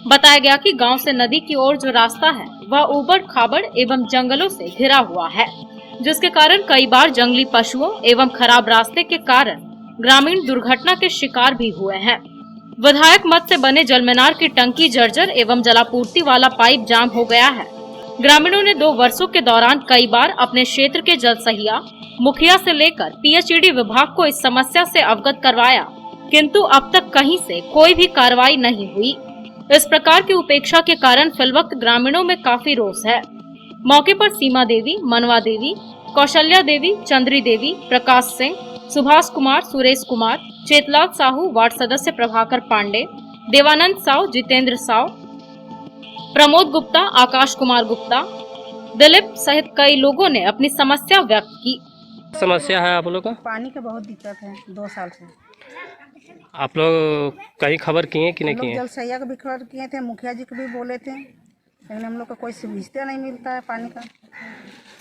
बताया गया कि गांव से नदी की ओर जो रास्ता है वह ऊबड़ खाबड़ एवं जंगलों से घिरा हुआ है, जिसके कारण कई बार जंगली पशुओं एवं खराब रास्ते के कारण ग्रामीण दुर्घटना के शिकार भी हुए हैं। विधायक मद से बने जलमीनार की टंकी जर्जर एवं जलापूर्ति वाला पाइप जाम हो गया है। ग्रामीणों ने 2 वर्षों के दौरान कई बार अपने क्षेत्र के जल सहिया, मुखिया से लेकर पीएचईडी विभाग को इस समस्या से अवगत करवाया, किंतु अब तक कहीं से कोई भी कार्रवाई नहीं हुई। इस प्रकार की उपेक्षा के कारण फिलवक्त ग्रामीणों में काफी रोष है। मौके पर सीमा देवी, मनवा देवी, कौशल्या देवी, चंद्री देवी, प्रकाश सिंह, सुभाष कुमार, सुरेश कुमार, चेतलाल साहू, वार्ड सदस्य प्रभाकर पांडे, देवानंद साव, जितेंद्र साव, प्रमोद गुप्ता, आकाश कुमार गुप्ता, दिलीप सहित कई लोगों ने अपनी समस्या व्यक्त की। समस्या है आप लोग का? पानी का बहुत दिक्कत है 2 साल से। आप लोग कहीं खबर किए कि नहीं किए? जल सैया का भी खबर किए थे, मुखिया जी को भी बोले थे, लेकिन हम लोग को कोई सुविधा नहीं मिलता है पानी का,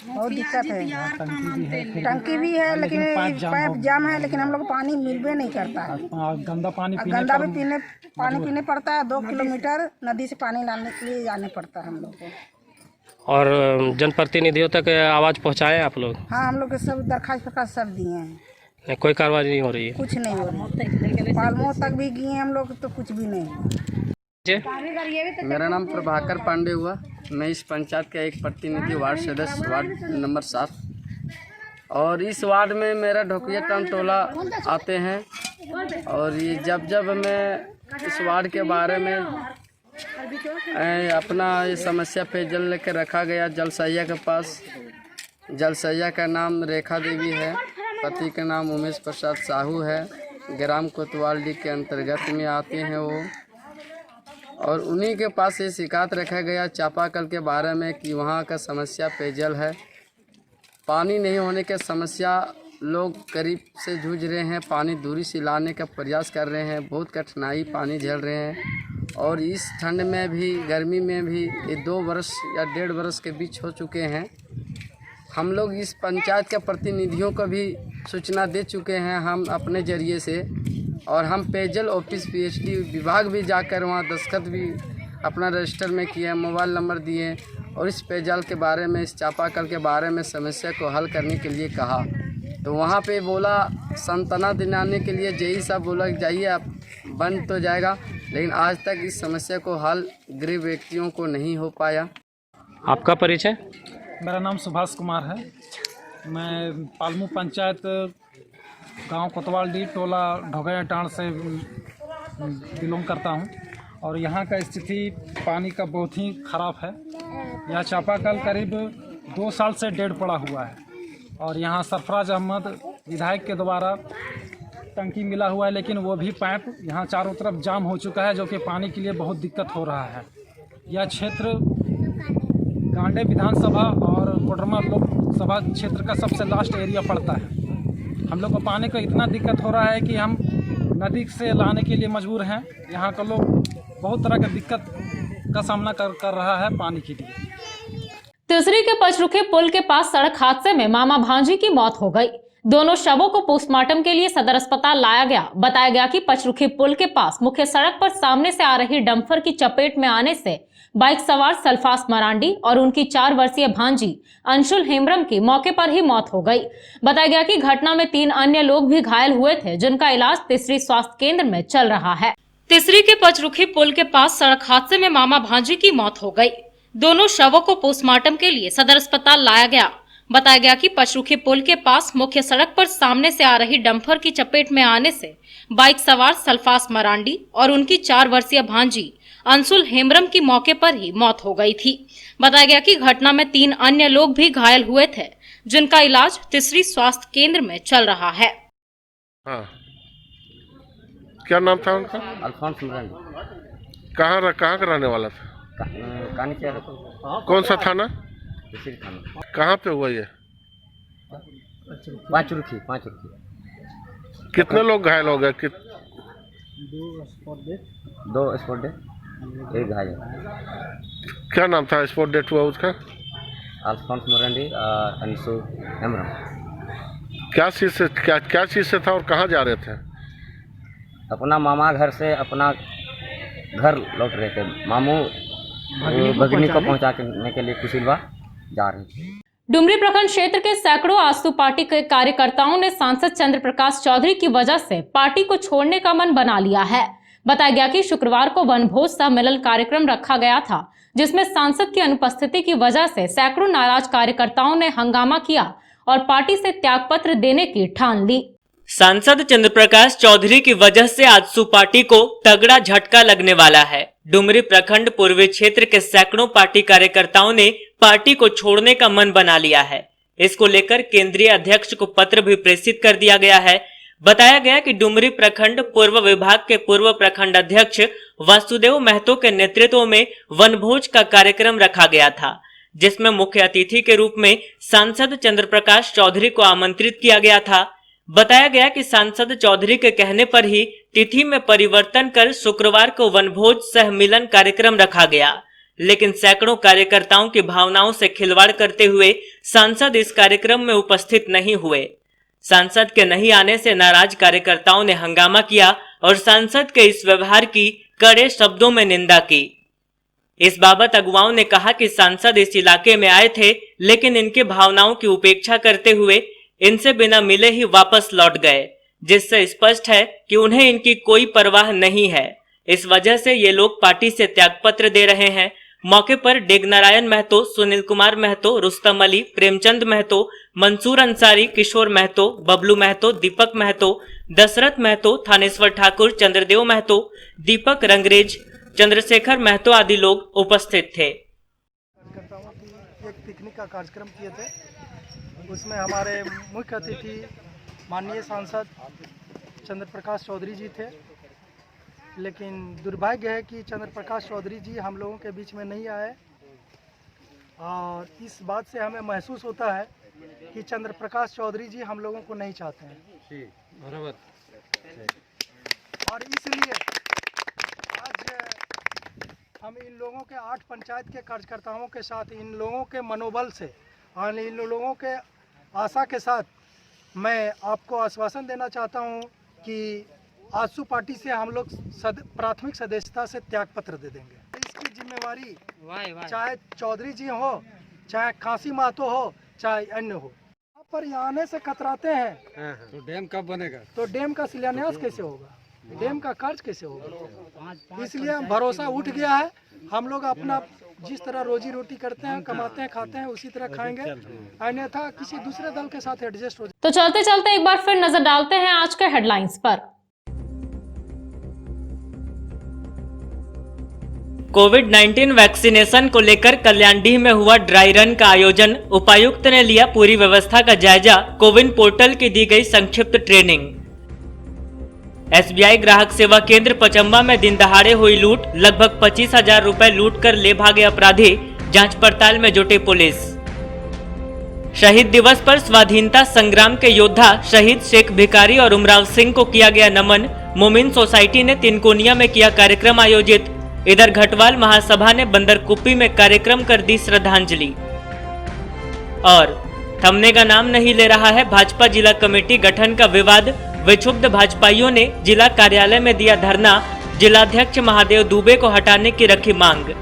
बहुत दिक्कत है। टंकी भी है लेकिन पाइप जाम है, लेकिन हम लोग को पानी मिलबे नहीं करता है। गंदा पानी पानी पीने पड़ता है। 2 किलोमीटर नदी से पानी लाने के लिए जाने पड़ता है हम लोग को। और जनप्रतिनिधियों तक आवाज़ पहुँचाएं आप लोग? हाँ, हम लोग के सब दरखास्त सब दिए हैं, कोई कार्रवाई नहीं हो रही है? कुछ नहीं हो रहा है। पालमो तक भी गए हम लोग तो कुछ भी नहीं। मेरा नाम प्रभाकर पांडे हुआ। मैं इस पंचायत का एक प्रतिनिधि, वार्ड सदस्य, वार्ड नंबर 7। और इस वार्ड में मेरा ढोकिया टाउन टोला आते हैं। और ये जब मैं इस वार्ड के बारे में अपना ये समस्या पे जल लेकर रखा गया जल सैया के पास। जल सैया का नाम रेखा देवी है, पति का नाम उमेश प्रसाद साहू है, ग्राम कोतवाली के अंतर्गत में आते हैं वो। और उन्हीं के पास ये शिकायत रखा गया चापाकल के बारे में कि वहाँ का समस्या पेयजल है, पानी नहीं होने के समस्या लोग करीब से जूझ रहे हैं, पानी दूरी से लाने का प्रयास कर रहे हैं, बहुत कठिनाई पानी झेल रहे हैं। और इस ठंड में भी, गर्मी में भी, ये 2 वर्ष या 1.5 वर्ष के बीच हो चुके हैं। हम लोग इस पंचायत के प्रतिनिधियों को भी सूचना दे चुके हैं हम अपने ज़रिए से। और हम पेयजल ऑफिस पीएचडी विभाग भी जाकर वहाँ दस्तखत भी अपना रजिस्टर में किए, मोबाइल नंबर दिए और इस पेयजल के बारे में, इस चापाकल के बारे में समस्या को हल करने के लिए कहा। तो वहाँ पे बोला सांत्वना दिलाने के लिए जेई साहब बोला जाइए आप, बन तो जाएगा, लेकिन आज तक इस समस्या को हल गरीब व्यक्तियों को नहीं हो पाया। आपका परिचय? मेरा नाम सुभाष कुमार है। मैं पालमू पंचायत गांव कोतवाली टोला ढोगया टाण से बिलोंग करता हूं। और यहां का स्थिति पानी का बहुत ही ख़राब है। यह चापाकल करीब 2 साल से डेढ़ पड़ा हुआ है। और यहां सरफराज अहमद विधायक के द्वारा टंकी मिला हुआ है, लेकिन वो भी पाइप यहां चारों तरफ जाम हो चुका है, जो कि पानी के लिए बहुत दिक्कत हो रहा है। यह क्षेत्र गांडे विधानसभा और कोडरमा लोकसभा क्षेत्र का सबसे लास्ट एरिया पड़ता है। हम लोग को पानी का इतना दिक्कत हो रहा है कि हम नदी से लाने के लिए मजबूर हैं। यहाँ का लोग बहुत तरह की दिक्कत का सामना कर रहा है पानी के लिए। तिसरी के पचरुखे पुल के पास सड़क हादसे में मामा भांजी की मौत हो गई। दोनों शवों को पोस्टमार्टम के लिए सदर अस्पताल लाया गया। बताया गया कि पचरुखी पुल के पास मुख्य सड़क पर सामने से आ रही डंपर की चपेट में आने से बाइक सवार सल्फास मरांडी और उनकी 4 वर्षीय भांजी अंशुल हेम्ब्रम की मौके पर ही मौत हो गई। बताया गया कि घटना में 3 अन्य लोग भी घायल हुए थे, जिनका इलाज तिसरी स्वास्थ्य केंद्र में चल रहा है। तिसरी के पचरुखी पुल के पास सड़क हादसे में मामा भांजी की मौत हो गई। दोनों शवों को पोस्टमार्टम के लिए सदर अस्पताल लाया गया। बताया गया कि पचरुखी पुल के पास मुख्य सड़क पर सामने से आ रही डंपर की चपेट में आने से बाइक सवार सल्फास मरांडी और उनकी 4 वर्षीय भांजी अंशुल हेम्ब्रम की मौके पर ही मौत हो गई थी। बताया गया कि घटना में 3 अन्य लोग भी घायल हुए थे, जिनका इलाज तिसरी स्वास्थ्य केंद्र में चल रहा है। हाँ। क्या नाम था उनका? अल्फोंस मरांडी। कहाँ का रहने वाला था? कौन सा थाना? कहाँ पे हुआ ये? पचरुखी। कितने लोग घायल हो गए? 2 स्पॉट डेथ, 1 घायल। क्या नाम था स्पॉट डेथ हुआ उसका? अल्फोंस मरांडी और अंशुल हेम्ब्रम। क्या चीज़ से था और कहाँ जा रहे थे? अपना मामा घर से अपना घर लौट रहे थे। मामू भगनी को पहुंचाने के लिए कुशिलवा जा रहे थे। डुमरी प्रखंड क्षेत्र के सैकड़ों आजसू पार्टी के कार्यकर्ताओं ने सांसद चंद्र प्रकाश चौधरी की वजह से पार्टी को छोड़ने का मन बना लिया है। बताया गया कि शुक्रवार को वनभोज सम्मेलन कार्यक्रम रखा गया था, जिसमें सांसद की अनुपस्थिति की वजह से सैकड़ों नाराज कार्यकर्ताओं ने हंगामा किया और पार्टी से त्यागपत्र देने की ठान ली। सांसद चंद्र प्रकाश चौधरी की वजह से आजसू पार्टी को तगड़ा झटका लगने वाला है। डुमरी प्रखंड पूर्वी क्षेत्र के सैकड़ों पार्टी कार्यकर्ताओं ने पार्टी को छोड़ने का मन बना लिया है। इसको लेकर केंद्रीय अध्यक्ष को पत्र भी प्रेषित कर दिया गया है। बताया गया कि डुमरी प्रखंड पूर्व विभाग के पूर्व प्रखंड अध्यक्ष वासुदेव महतो के नेतृत्व में वनभोज का कार्यक्रम रखा गया था, जिसमें मुख्य अतिथि के रूप में सांसद चंद्र प्रकाश चौधरी को आमंत्रित किया गया था। बताया गया कि सांसद चौधरी के कहने पर ही तिथि में परिवर्तन कर शुक्रवार को वनभोज सह मिलन कार्यक्रम रखा गया, लेकिन सैकड़ों कार्यकर्ताओं की भावनाओं से खिलवाड़ करते हुए सांसद इस कार्यक्रम में उपस्थित नहीं हुए। सांसद के नहीं आने से नाराज कार्यकर्ताओं ने हंगामा किया और सांसद के इस व्यवहार की कड़े शब्दों में निंदा की। इस बाबत अगुवाओं ने कहा कि सांसद इस इलाके में आए थे, लेकिन इनके भावनाओं की उपेक्षा करते हुए इनसे बिना मिले ही वापस लौट गए, जिससे स्पष्ट है कि उन्हें इनकी कोई परवाह नहीं है। इस वजह से ये लोग पार्टी से त्यागपत्र दे रहे हैं। मौके पर डेगनारायण महतो, सुनील कुमार महतो, रुस्तम अली, प्रेमचंद महतो, मंसूर अंसारी, किशोर महतो, बबलू महतो, दीपक महतो, दशरथ महतो, थानेश्वर ठाकुर, चंद्रदेव महतो, दीपक रंगरेज, चंद्रशेखर महतो आदि लोग उपस्थित थे। एक पिकनिक का कार्यक्रम किए थे, उसमें हमारे मुख्य अतिथि माननीय सांसद चंद्र प्रकाश चौधरी जी थे, लेकिन दुर्भाग्य है कि चंद्र प्रकाश चौधरी जी हम लोगों के बीच में नहीं आए और इस बात से हमें महसूस होता है कि चंद्र प्रकाश चौधरी जी हम लोगों को नहीं चाहते हैं। बराबर। और इसलिए आज हम इन लोगों के 8 पंचायत के कार्यकर्ताओं के साथ, इन लोगों के मनोबल से और इन लोगों के आशा के साथ मैं आपको आश्वासन देना चाहता हूं कि आजसू पार्टी से हम लोग प्राथमिक सदस्यता से त्यागपत्र दे देंगे। इसकी जिम्मेवारी चाहे चौधरी जी हो, चाहे काशी महतो हो, चाहे अन्य हो, यहाँ पर आने से कतराते हैं। तो डैम कब बनेगा? तो डैम का शिलान्यास कैसे होगा, डैम का कार्य कैसे होगा? इसलिए भरोसा उठ गया है। हम लोग अपना जिस तरह रोजी रोटी करते हैं, कमाते हैं, खाते हैं, उसी तरह खाएंगे, अन्यथा किसी दूसरे दल के साथ एडजस्ट हो। तो चलते चलते एक बार फिर नजर डालते हैं आज के हेडलाइंस पर। कोविड-19 वैक्सीनेशन को लेकर कल्याणडीह में हुआ ड्राई रन का आयोजन। उपायुक्त ने लिया पूरी व्यवस्था का जायजा। कोविन पोर्टल की दी गई संक्षिप्त ट्रेनिंग। SBI ग्राहक सेवा केंद्र पचम्बा में दिन दहाड़े हुई लूट। लगभग 25,000 रुपए लूट कर ले भागे अपराधी। जांच पड़ताल में जुटी पुलिस। शहीद दिवस पर स्वाधीनता संग्राम के योद्धा शहीद शेख भिकारी और उमराव सिंह को किया गया नमन। मोमिन सोसाइटी ने तिनकोनिया में किया कार्यक्रम आयोजित। इधर घटवाल महासभा ने बंदरकुप्पी में कार्यक्रम कर दी श्रद्धांजलि। और थमने का नाम नहीं ले रहा है भाजपा जिला कमेटी गठन का विवाद। विक्षुब्ध भाजपाइयों ने जिला कार्यालय में दिया धरना। जिलाध्यक्ष महादेव दुबे को हटाने की रखी मांग।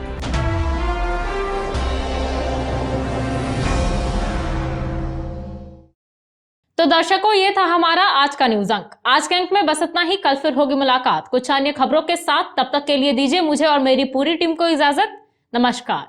तो दर्शकों, ये था हमारा आज का न्यूज अंक। आज के अंक में बस इतना ही। कल फिर होगी मुलाकात कुछ अन्य खबरों के साथ। तब तक के लिए दीजिए मुझे और मेरी पूरी टीम को इजाजत। नमस्कार।